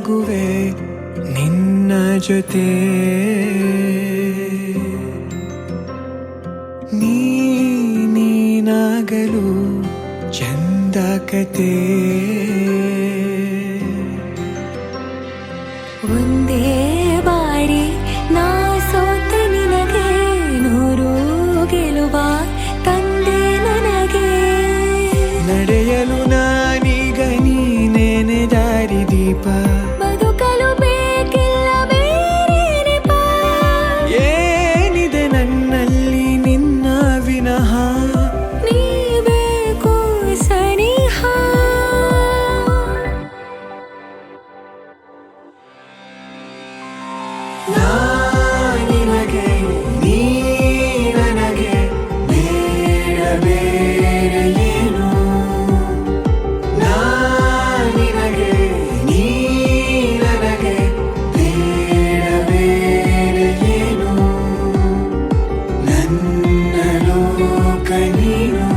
ಸಾಗುವೆ ನಿನ್ನ ಜೊತೆ ನೀನಾಗಲು ಚಂದ ಕತೆ ಒಂದೇ ಬಾರಿ ನಾ ಸೋತ ನಿನಗೆ ನೂರು ಗೆಲುವ ತಂದೆ ನನಗೆ ನಡೆಯಲು ನಾನೀಗ ನೀನೇನೆ ದಾರಿದೀಪ ಬದುಕಲು ಬೇಕಿಲ್ಲ ಬೇರೆ ನೆಪ ಏನಿದೆ ನನ್ನಲ್ಲಿ ನಿನ್ನ ವಿನಃ ನೀ ಬೇಕು ಸನಿಹ ನಿನಗೆ ನೀ ನನಗೆ ಬೇಡ ಬೇರೆ ಏನು ನಿನಗೆ ನೀ ನನಗೆ ಬೇಡ ಬೇರೆ ಏನು ನನ್ನ ಲೋಕ ನೀನು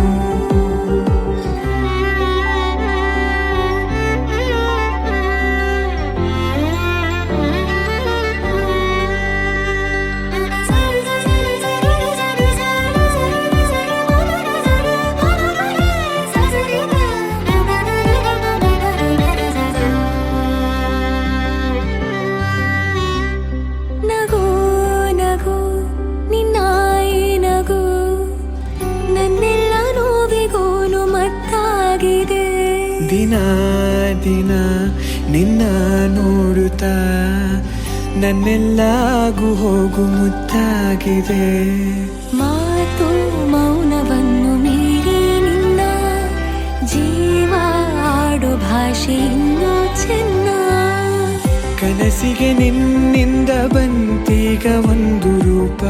ನಗು ನಗು ನಿನ್ನಾಯಿ ನಗು ನನ್ನೆಲ್ಲ ನೋವಿಗೋನು ಮತ್ತಾಗಿದೆ ದಿನ ದಿನ ನಿನ್ನ ನೋಡುತ್ತಾ ನನ್ನೆಲ್ಲಾಗು ಹೋಗು ಮುತ್ತಾಗಿದೆ ಮಾತು ಮೌನವನ್ನು ಮೀರಿ ನಿನ್ನ ಜೀವ ಆಡೋ ಭಾಷೆ ಇನ್ನೂ ಚೆನ್ನ ಕನಸಿಗೆ ನಿನ್ನಿಂದ ಬಂತೀಗ ಒಂದು ರೂಪ